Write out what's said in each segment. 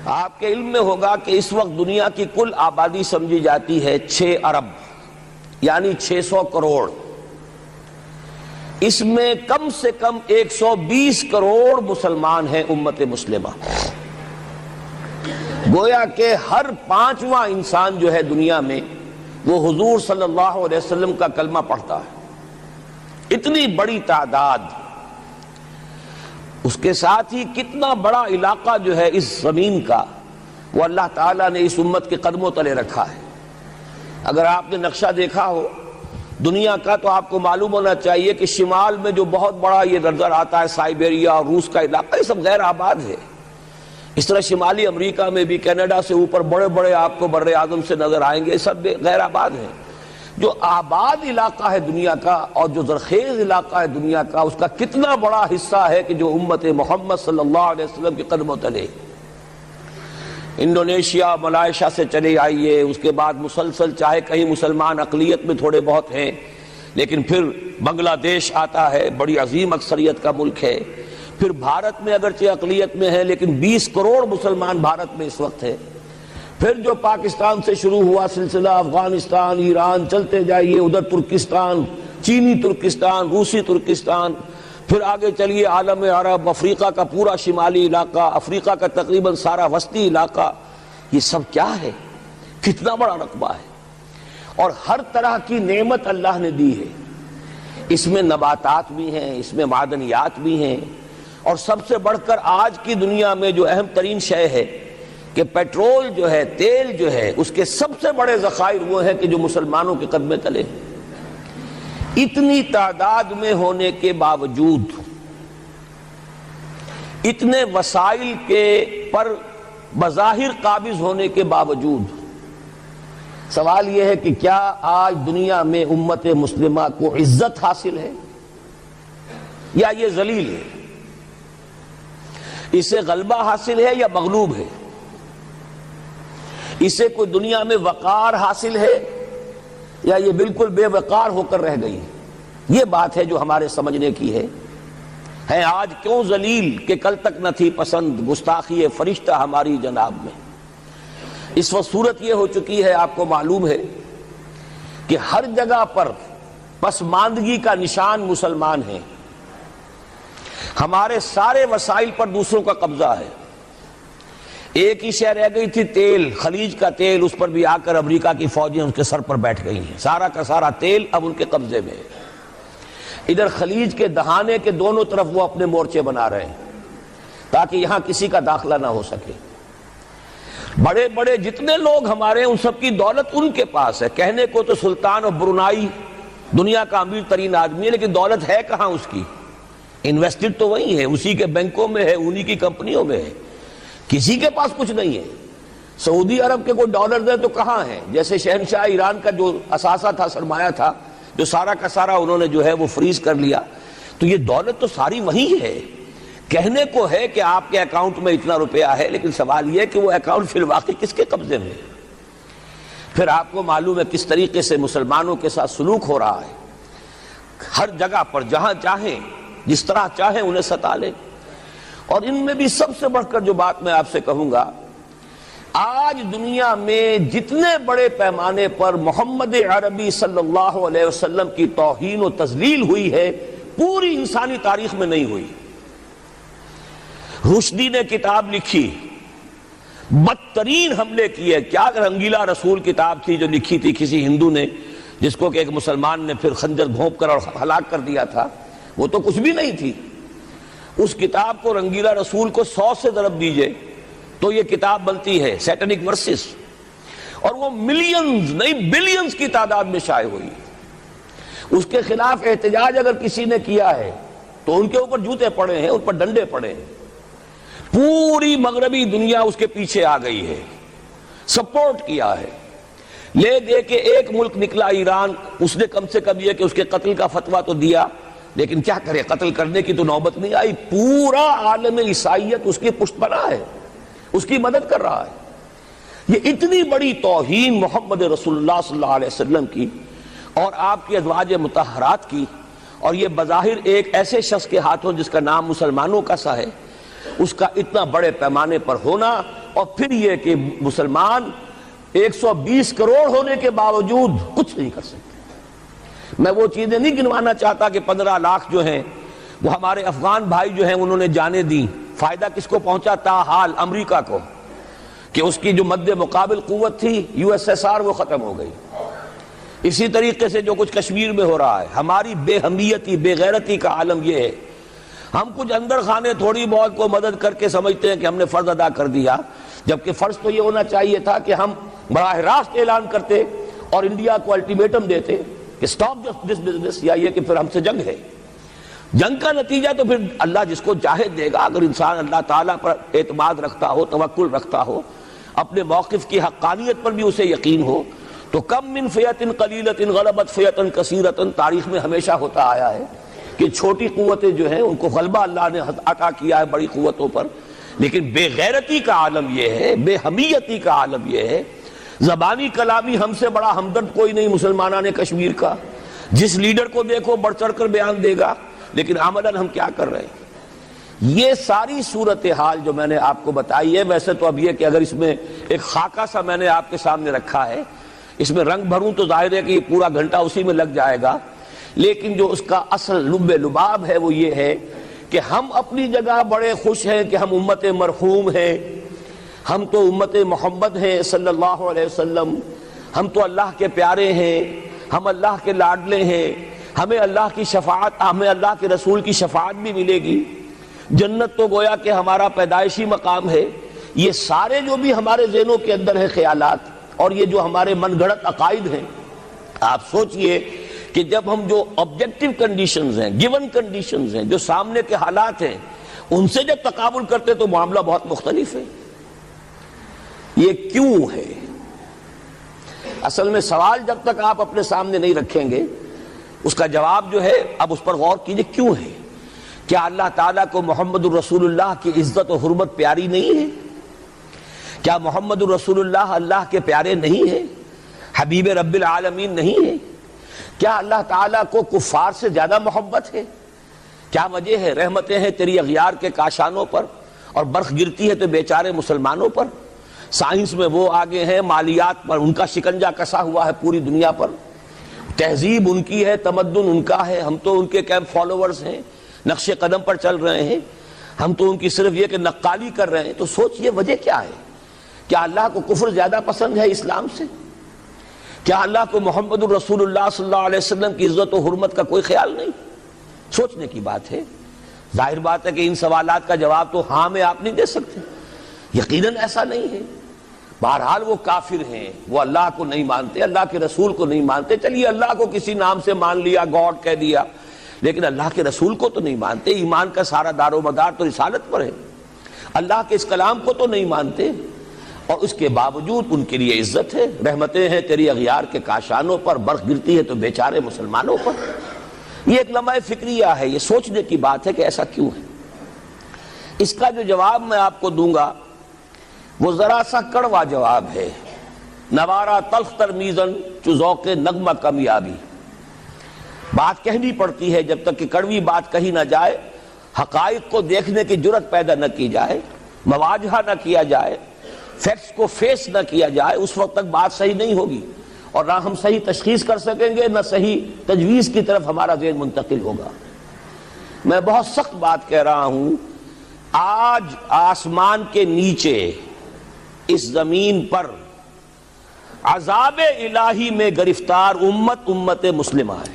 آپ کے علم میں ہوگا کہ اس وقت دنیا کی کل آبادی سمجھی جاتی ہے 6 ارب یعنی 600 کروڑ. اس میں کم سے کم 120 کروڑ مسلمان ہیں امت مسلمہ. گویا کہ ہر 5واں انسان جو ہے دنیا میں وہ حضور صلی اللہ علیہ وسلم کا کلمہ پڑھتا ہے. اتنی بڑی تعداد. اس کے ساتھ ہی کتنا بڑا علاقہ جو ہے اس زمین کا وہ اللہ تعالیٰ نے اس امت کے قدموں تلے رکھا ہے. اگر آپ نے نقشہ دیکھا ہو دنیا کا تو آپ کو معلوم ہونا چاہیے کہ شمال میں جو بہت بڑا یہ نظر آتا ہے سائبیریا اور روس کا علاقہ، یہ سب غیر آباد ہے. اس طرح شمالی امریکہ میں بھی کینیڈا سے اوپر بڑے بڑے آپ کو بر اعظم سے نظر آئیں گے، سب غیر آباد ہیں. جو آباد علاقہ ہے دنیا کا اور جو زرخیز علاقہ ہے دنیا کا، اس کا کتنا بڑا حصہ ہے کہ جو امت محمد صلی اللہ علیہ وسلم کے قدموں تلے. انڈونیشیا ملائیشیا سے چلے آئیے، اس کے بعد مسلسل چاہے کہیں مسلمان اقلیت میں تھوڑے بہت ہیں، لیکن پھر بنگلہ دیش آتا ہے، بڑی عظیم اکثریت کا ملک ہے. پھر بھارت میں اگرچہ اقلیت میں ہے لیکن 20 کروڑ مسلمان بھارت میں اس وقت ہے. پھر جو پاکستان سے شروع ہوا سلسلہ، افغانستان، ایران، چلتے جائیے ادھر ترکستان، چینی ترکستان، روسی ترکستان، پھر آگے چلیے عالم عرب، افریقہ کا پورا شمالی علاقہ، افریقہ کا تقریباً سارا وسطی علاقہ. یہ سب کیا ہے؟ کتنا بڑا رقبہ ہے. اور ہر طرح کی نعمت اللہ نے دی ہے. اس میں نباتات بھی ہیں، اس میں معدنیات بھی ہیں، اور سب سے بڑھ کر آج کی دنیا میں جو اہم ترین شے ہے کہ پیٹرول جو ہے، تیل جو ہے، اس کے سب سے بڑے ذخائر وہ ہیں کہ جو مسلمانوں کے قدمے تلے. اتنی تعداد میں ہونے کے باوجود، اتنے وسائل کے پر بظاہر قابض ہونے کے باوجود، سوال یہ ہے کہ کیا آج دنیا میں امت مسلمہ کو عزت حاصل ہے یا یہ ذلیل ہے؟ اسے غلبہ حاصل ہے یا مغلوب ہے؟ اسے کوئی دنیا میں وقار حاصل ہے یا یہ بالکل بے وقار ہو کر رہ گئی؟ یہ بات ہے جو ہمارے سمجھنے کی ہے. آج کیوں ذلیل کہ کل تک نہ تھی پسند، گستاخی فرشتہ ہماری جناب میں. اس وقت صورت یہ ہو چکی ہے، آپ کو معلوم ہے کہ ہر جگہ پر پسماندگی کا نشان مسلمان ہیں. ہمارے سارے وسائل پر دوسروں کا قبضہ ہے. ایک ہی شے رہ گئی تھی، تیل، خلیج کا تیل، اس پر بھی آ کر امریکہ کی فوجیں ان کے سر پر بیٹھ گئی ہیں. سارا کا سارا تیل اب ان کے قبضے میں ہے. ادھر خلیج کے دہانے کے دونوں طرف وہ اپنے مورچے بنا رہے ہیں تاکہ یہاں کسی کا داخلہ نہ ہو سکے. بڑے بڑے جتنے لوگ ہمارے ہیں ان سب کی دولت ان کے پاس ہے. کہنے کو تو سلطان آف برونائی دنیا کا امیر ترین آدمی ہے، لیکن دولت ہے کہاں اس کی؟ انویسٹڈ تو وہی ہے، اسی کے بینکوں میں ہے، انہی کی کمپنیوں میں ہے. کسی کے پاس کچھ نہیں ہے. سعودی عرب کے کوئی ڈالر دے تو کہاں ہے؟ جیسے شہنشاہ ایران کا جو اثاثہ تھا، سرمایہ تھا، جو سارا کا سارا انہوں نے جو ہے وہ فریز کر لیا. تو یہ دولت تو ساری وہی ہے. کہنے کو ہے کہ آپ کے اکاؤنٹ میں اتنا روپیہ ہے، لیکن سوال یہ ہے کہ وہ اکاؤنٹ فی الواقع کس کے قبضے میں ہے؟ پھر آپ کو معلوم ہے کس طریقے سے مسلمانوں کے ساتھ سلوک ہو رہا ہے. ہر جگہ پر جہاں چاہیں، جس طرح چاہیں انہیں ستا لیں. اور ان میں بھی سب سے بڑھ کر جو بات میں آپ سے کہوں گا، آج دنیا میں جتنے بڑے پیمانے پر محمد عربی صلی اللہ علیہ وسلم کی توہین و تذلیل ہوئی ہے، پوری انسانی تاریخ میں نہیں ہوئی. رشدی نے کتاب لکھی، بدترین حملے کیے. کیا رنگیلا رسول کتاب تھی جو لکھی تھی کسی ہندو نے، جس کو کہ ایک مسلمان نے پھر خنجر گھونپ کر اور ہلاک کر دیا تھا. وہ تو کچھ بھی نہیں تھی. اس کتاب کو رنگیلا رسول کو 100 سے ضرب دیجئے تو یہ کتاب بنتی ہے سیٹنک ورسز، اور وہ ملینز نہیں بلینز کی تعداد میں شائع ہوئی. اس کے خلاف احتجاج اگر کسی نے کیا ہے تو ان کے اوپر جوتے پڑے ہیں، ان پر ڈنڈے پڑے ہیں. پوری مغربی دنیا اس کے پیچھے آ گئی ہے، سپورٹ کیا ہے. لے دے کے ایک ملک نکلا ایران، اس نے کم سے کم یہ کہ اس کے قتل کا فتویٰ تو دیا، لیکن کیا کرے، قتل کرنے کی تو نوبت نہیں آئی. پورا عالم عیسائیت اس کی پشت پناہ ہے، اس کی مدد کر رہا ہے. یہ اتنی بڑی توہین محمد رسول اللہ صلی اللہ علیہ وسلم کی اور آپ کی ازواج مطہرات کی، اور یہ بظاہر ایک ایسے شخص کے ہاتھوں جس کا نام مسلمانوں کا سا ہے، اس کا اتنا بڑے پیمانے پر ہونا، اور پھر یہ کہ مسلمان 120 کروڑ ہونے کے باوجود کچھ نہیں کر سکتے۔ میں وہ چیزیں نہیں گنوانا چاہتا کہ 15 لاکھ جو ہیں وہ ہمارے افغان بھائی جو ہیں انہوں نے جانیں دی، فائدہ کس کو پہنچا؟ تاحال امریکہ کو، کہ اس کی جو مد مقابل قوت تھی USSR وہ ختم ہو گئی۔ اسی طریقے سے جو کچھ کشمیر میں ہو رہا ہے، ہماری بے ہمیتی بے غیرتی کا عالم یہ ہے، ہم کچھ اندر خانے تھوڑی بہت کو مدد کر کے سمجھتے ہیں کہ ہم نے فرض ادا کر دیا، جبکہ فرض تو یہ ہونا چاہیے تھا کہ ہم براہ راست اعلان کرتے اور انڈیا کو الٹیمیٹم دیتے کہ سٹاپ دس بزنس، یا یہ کہ پھر ہم سے جنگ ہے۔ جنگ کا نتیجہ تو پھر اللہ جس کو چاہے دے گا۔ اگر انسان اللہ تعالیٰ پر اعتماد رکھتا ہو، توکل رکھتا ہو، اپنے موقف کی حقانیت پر بھی اسے یقین ہو، تو کم من فیۃ قلیلۃ غلبت فیۃ کثیرۃ، تاریخ میں ہمیشہ ہوتا آیا ہے کہ چھوٹی قوتیں جو ہیں ان کو غلبہ اللہ نے عطا کیا ہے بڑی قوتوں پر، لیکن بے غیرتی کا عالم یہ ہے، بے حمیتی کا عالم یہ ہے۔ زبانی کلامی ہم سے بڑا ہمدرد کوئی نہیں مسلمانان کشمیر کا، جس لیڈر کو دیکھو بڑھ چڑھ کر بیان دے گا، لیکن عملاً ہم کیا کر رہے ہیں؟ یہ ساری صورتحال جو میں نے آپ کو بتائی ہے، ویسے تو اب یہ کہ اگر اس میں ایک خاکہ سا میں نے آپ کے سامنے رکھا ہے، اس میں رنگ بھروں تو ظاہر ہے کہ یہ پورا گھنٹہ اسی میں لگ جائے گا، لیکن جو اس کا اصل لب لباب ہے وہ یہ ہے کہ ہم اپنی جگہ بڑے خوش ہیں کہ ہم امت مرحوم ہیں، ہم تو امت محمد ہیں صلی اللہ علیہ وسلم، ہم تو اللہ کے پیارے ہیں، ہم اللہ کے لاڈلے ہیں، ہمیں اللہ کی شفاعت، ہمیں اللہ کے رسول کی شفاعت بھی ملے گی، جنت تو گویا کہ ہمارا پیدائشی مقام ہے۔ یہ سارے جو بھی ہمارے ذہنوں کے اندر ہیں خیالات، اور یہ جو ہمارے من گھڑت عقائد ہیں، آپ سوچئے کہ جب ہم جو آبجیکٹیو کنڈیشنز ہیں، گیون کنڈیشنز ہیں، جو سامنے کے حالات ہیں، ان سے جب تقابل کرتے تو معاملہ بہت مختلف ہے۔ یہ کیوں ہے؟ اصل میں سوال جب تک آپ اپنے سامنے نہیں رکھیں گے اس کا جواب جو ہے، اب اس پر غور کیجئے کیوں ہے؟ کیا اللہ تعالیٰ کو محمد الرسول اللہ کی عزت و حرمت پیاری نہیں ہے؟ کیا محمد الرسول اللہ اللہ کے پیارے نہیں ہیں؟ حبیب رب العالمین نہیں ہے؟ کیا اللہ تعالیٰ کو کفار سے زیادہ محبت ہے؟ کیا وجہ ہے؟ رحمتیں ہیں تیری اغیار کے کاشانوں پر، اور برف گرتی ہے تو بیچارے مسلمانوں پر۔ سائنس میں وہ آگے ہیں، مالیات پر ان کا شکنجہ کسا ہوا ہے پوری دنیا پر، تہذیب ان کی ہے، تمدن ان کا ہے، ہم تو ان کے کیمپ فالوورز ہیں، نقش قدم پر چل رہے ہیں، ہم تو ان کی صرف یہ کہ نقالی کر رہے ہیں۔ تو سوچئے وجہ کیا ہے؟ کیا اللہ کو کفر زیادہ پسند ہے اسلام سے؟ کیا اللہ کو محمد الرسول اللہ صلی اللہ علیہ وسلم کی عزت و حرمت کا کوئی خیال نہیں؟ سوچنے کی بات ہے۔ ظاہر بات ہے کہ ان سوالات کا جواب تو ہاں میں آپ نہیں دے سکتے، یقیناً ایسا نہیں ہے۔ بہرحال وہ کافر ہیں، وہ اللہ کو نہیں مانتے، اللہ کے رسول کو نہیں مانتے۔ چلیے اللہ کو کسی نام سے مان لیا، گاڈ کہہ دیا، لیکن اللہ کے رسول کو تو نہیں مانتے۔ ایمان کا سارا دار و مدار تو رسالت پر ہے، اللہ کے اس کلام کو تو نہیں مانتے، اور اس کے باوجود ان کے لیے عزت ہے۔ رحمتیں ہیں تیری اغیار کے کاشانوں پر، برف گرتی ہے تو بیچارے مسلمانوں پر۔ یہ ایک لمحہ فکریہ ہے، یہ سوچنے کی بات ہے کہ ایسا کیوں ہے۔ اس کا جو جواب میں آپ کو دوں گا وہ ذرا سا کڑوا جواب ہے۔ نوارا تلخ ترمیزن چو ذوق نغمہ کمیابی، بات کہنی پڑتی ہے جب تک کہ کڑوی بات کہی نہ جائے، حقائق کو دیکھنے کی جرت پیدا نہ کی جائے، مواجہہ نہ کیا جائے، فیکٹس کو فیس نہ کیا جائے، اس وقت تک بات صحیح نہیں ہوگی، اور نہ ہم صحیح تشخیص کر سکیں گے، نہ صحیح تجویز کی طرف ہمارا ذہن منتقل ہوگا۔ میں بہت سخت بات کہہ رہا ہوں، آج آسمان کے نیچے اس زمین پر عذاب الہی میں گرفتار امت مسلمہ ہے۔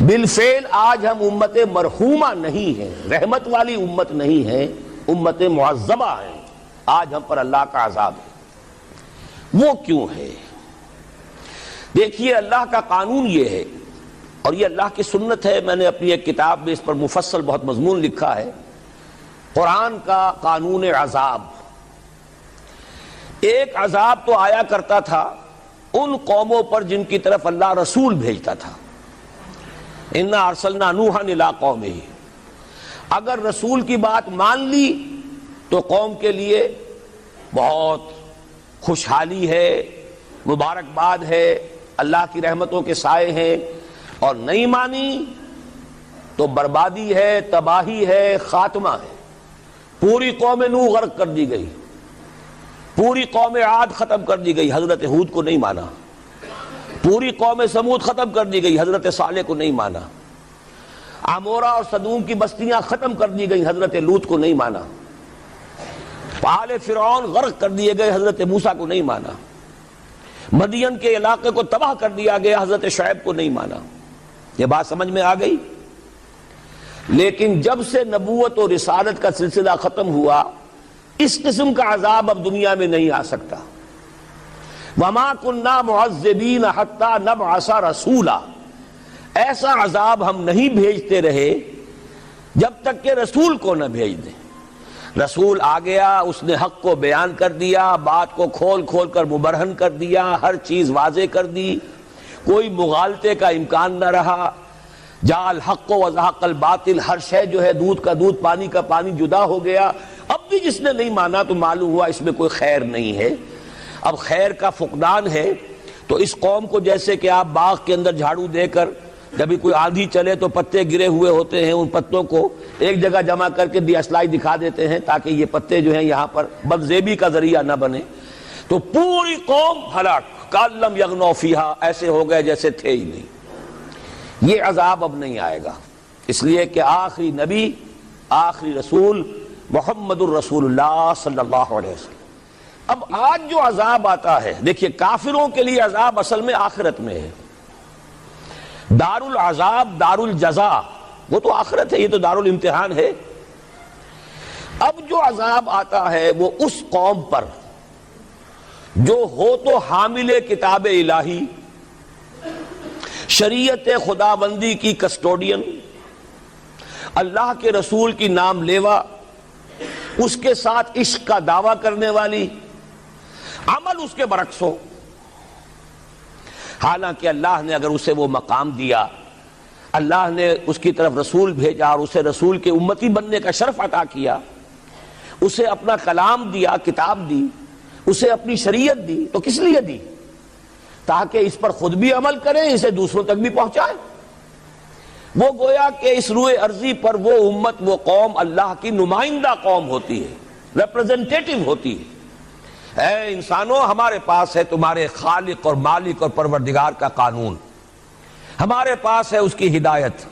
بالفعل آج ہم امت مرحومہ نہیں ہیں، رحمت والی امت نہیں ہے، امت معذبہ ہیں۔ آج ہم پر اللہ کا عذاب ہے۔ وہ کیوں ہے؟ دیکھیے اللہ کا قانون یہ ہے، اور یہ اللہ کی سنت ہے۔ میں نے اپنی ایک کتاب میں اس پر مفصل بہت مضمون لکھا ہے، قرآن کا قانون عذاب۔ ایک عذاب تو آیا کرتا تھا ان قوموں پر جن کی طرف اللہ رسول بھیجتا تھا، اِنَّا أَرْسَلْنَا نُوحًا إِلَىٰ قَوْمِهِ۔ اگر رسول کی بات مان لی تو قوم کے لیے بہت خوشحالی ہے، مبارکباد ہے، اللہ کی رحمتوں کے سائے ہیں، اور نہیں مانی تو بربادی ہے، تباہی ہے، خاتمہ ہے۔ پوری قوم نوح غرق کر دی گئی، پوری قوم عاد ختم کر دی گئی، حضرت ہود کو نہیں مانا، پوری قوم سمود ختم کر دی گئی، حضرت صالح کو نہیں مانا، عمورہ اور صدوم کی بستیاں ختم کر دی گئی، حضرت لوط کو نہیں مانا، آل فرعون غرق کر دیے گئے، حضرت موسیٰ کو نہیں مانا، مدین کے علاقے کو تباہ کر دیا گیا، حضرت شعیب کو نہیں مانا۔ یہ بات سمجھ میں آ گئی؟ لیکن جب سے نبوت اور رسالت کا سلسلہ ختم ہوا، اس قسم کا عذاب اب دنیا میں نہیں آ سکتا۔ وَمَا كُنَّا مُعَذِّبِينَ حَتَّى نَبْعَثَ رَسُولًا، ایسا عذاب ہم نہیں بھیجتے رہے جب تک کہ رسول کو نہ بھیج دیں۔ رسول آ گیا، اس نے حق کو بیان کر دیا، بات کو کھول کھول کر مبرہن کر دیا، ہر چیز واضح کر دی، کوئی مغالطے کا امکان نہ رہا۔ جاء الحق وزهق الباطل، ہر شے جو ہے دودھ کا دودھ پانی کا پانی جدا ہو گیا۔ اب بھی جس نے نہیں مانا تو معلوم ہوا اس میں کوئی خیر نہیں ہے، اب خیر کا فقدان ہے۔ تو اس قوم کو جیسے کہ آپ باغ کے اندر جھاڑو دے کر جب بھی کوئی آندھی چلے تو پتے گرے ہوئے ہوتے ہیں، ان پتوں کو ایک جگہ جمع کر کے دیاسلائی دکھا دیتے ہیں تاکہ یہ پتے جو ہیں یہاں پر بدزیبی کا ذریعہ نہ بنے، تو پوری قوم ہلاک، کأن لم یغنوا فیہا، ایسے ہو گئے جیسے تھے ہی نہیں۔ یہ عذاب اب نہیں آئے گا، اس لیے کہ آخری نبی، آخری رسول محمد الرسول اللہ صلی اللہ علیہ وسلم۔ اب آج جو عذاب آتا ہے، دیکھیے کافروں کے لیے عذاب اصل میں آخرت میں ہے۔ دار العذاب دار الجزا وہ تو آخرت ہے، یہ تو دار الامتحان ہے۔ اب جو عذاب آتا ہے وہ اس قوم پر جو ہو تو حامل کتاب الہی، شریعت خداوندی کی کسٹوڈین، اللہ کے رسول کی نام لیوا، اس کے ساتھ عشق کا دعویٰ کرنے والی، عمل اس کے برعکس ہو۔ حالانکہ اللہ نے اگر اسے وہ مقام دیا، اللہ نے اس کی طرف رسول بھیجا اور اسے رسول کے امتی بننے کا شرف عطا کیا، اسے اپنا کلام دیا، کتاب دی، اسے اپنی شریعت دی، تو کس لیے دی؟ تاکہ اس پر خود بھی عمل کریں، اسے دوسروں تک بھی پہنچائیں۔ وہ گویا کہ اس روئے ارضی پر وہ امت، وہ قوم اللہ کی نمائندہ قوم ہوتی ہے، ریپرزنٹیٹو ہوتی ہے۔ اے انسانوں، ہمارے پاس ہے تمہارے خالق اور مالک اور پروردگار کا قانون، ہمارے پاس ہے اس کی ہدایت،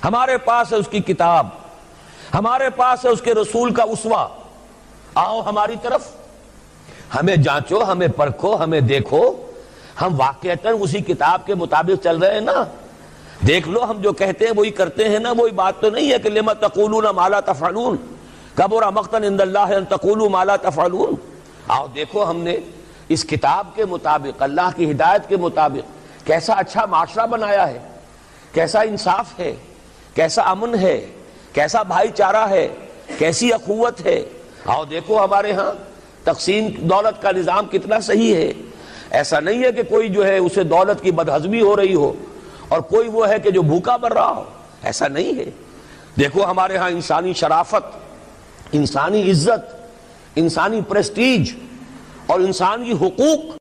ہمارے پاس ہے اس کی کتاب، ہمارے پاس ہے اس کے رسول کا اسوہ۔ آؤ ہماری طرف، ہمیں جانچو، ہمیں پرکھو، ہمیں دیکھو، ہم واقعتاً اسی کتاب کے مطابق چل رہے ہیں نا؟ دیکھ لو، ہم جو کہتے ہیں وہی کرتے ہیں نا؟ وہی بات تو نہیں ہے کہ لما تقولون ما لا تفعلون، کبر مقتا عند اللہ ان تقولوا ما لا تفعلون۔ آؤ دیکھو، ہم نے اس کتاب کے مطابق، اللہ کی ہدایت کے مطابق کیسا اچھا معاشرہ بنایا ہے، کیسا انصاف ہے، کیسا امن ہے، کیسا بھائی چارہ ہے، کیسی اخوت ہے۔ آؤ دیکھو ہمارے ہاں تقسیم دولت کا نظام کتنا صحیح ہے۔ ایسا نہیں ہے کہ کوئی جو ہے اسے دولت کی بدہضمی ہو رہی ہو اور کوئی وہ ہے کہ جو بھوکا مر رہا ہو، ایسا نہیں ہے۔ دیکھو ہمارے ہاں انسانی شرافت، انسانی عزت، انسانی پریسٹیج اور انسانی حقوق